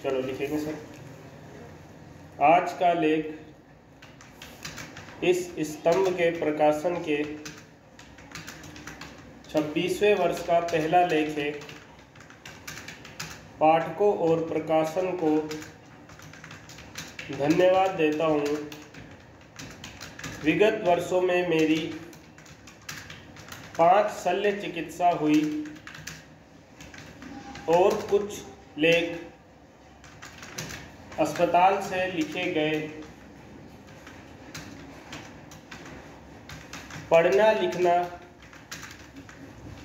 चलो लिखेंगे सर। आज का लेख इस स्तंभ के प्रकाशन के 26वें वर्ष का पहला लेख है। पाठकों और प्रकाशन को धन्यवाद देता हूँ। विगत वर्षों में मेरी 5 शल्य चिकित्सा हुई और कुछ लेख अस्पताल से लिखे गए। पढ़ना लिखना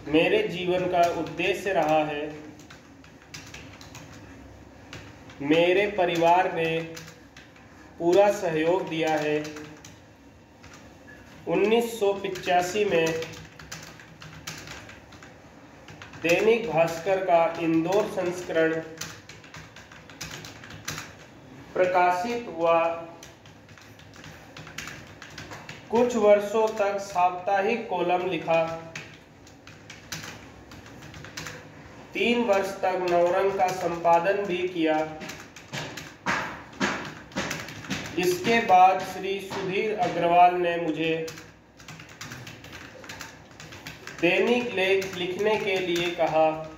मेरे जीवन का उद्देश्य रहा है। मेरे परिवार ने पूरा सहयोग दिया है। 1985 में दैनिक भास्कर का इंदौर संस्करण प्रकाशित हुआ। कुछ वर्षों तक साप्ताहिक कॉलम लिखा। 3 वर्ष तक नवरंग का संपादन भी किया। इसके बाद श्री सुधीर अग्रवाल ने मुझे दैनिक लेख लिखने के लिए कहा।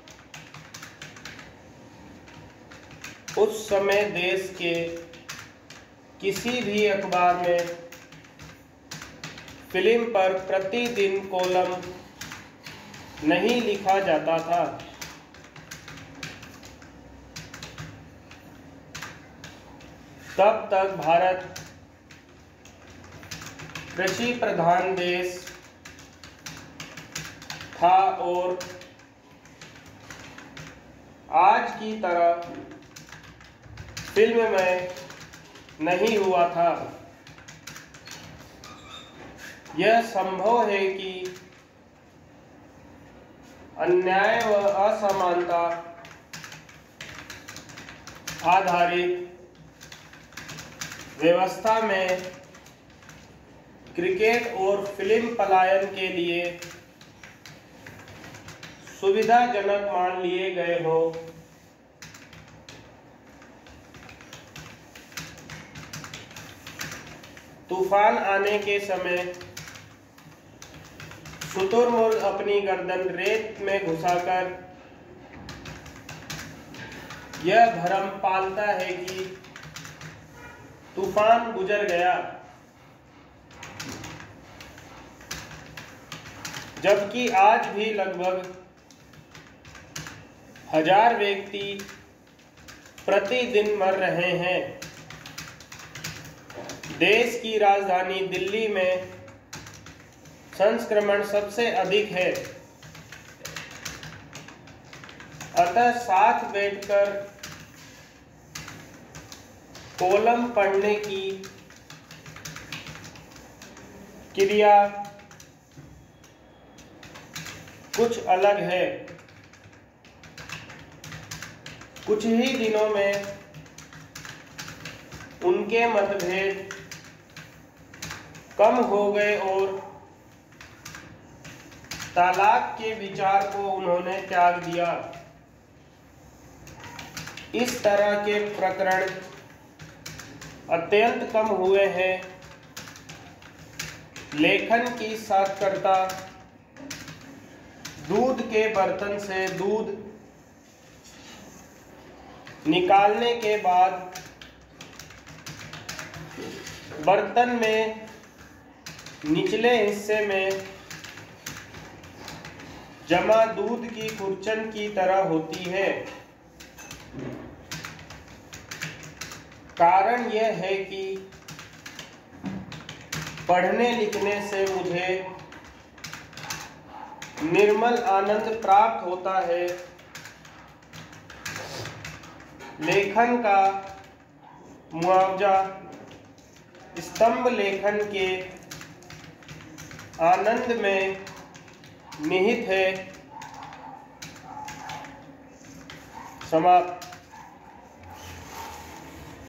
उस समय देश के किसी भी अखबार में फिल्म पर प्रतिदिन कॉलम नहीं लिखा जाता था। तब तक भारत कृषि प्रधान देश था और आज की तरह फिल्म में नहीं हुआ था। यह संभव है कि अन्याय व असमानता आधारित व्यवस्था में क्रिकेट और फिल्म पलायन के लिए सुविधाजनक मान लिए गए हो। तूफान आने के समय शुतुरमुर्ग अपनी गर्दन रेत में घुसाकर यह भ्रम पालता है कि तूफान गुजर गया, जबकि आज भी लगभग 1000 व्यक्ति प्रतिदिन मर रहे हैं। देश की राजधानी दिल्ली में संक्रमण सबसे अधिक है। अतः साथ बैठकर कॉलम पढ़ने की क्रिया कुछ अलग है। कुछ ही दिनों में उनके मतभेद कम हो गए और तलाक के विचार को उन्होंने त्याग दिया। इस तरह के प्रकरण अत्यंत कम हुए हैं। लेखन की साक्षरता दूध के बर्तन से दूध निकालने के बाद बर्तन में निचले हिस्से में जमा दूध की खुरचन की तरह होती है। कारण यह है कि पढ़ने लिखने से मुझे निर्मल आनंद प्राप्त होता है। लेखन का मुआवजा स्तंभ लेखन के आनंद में निहित है। समाप्त।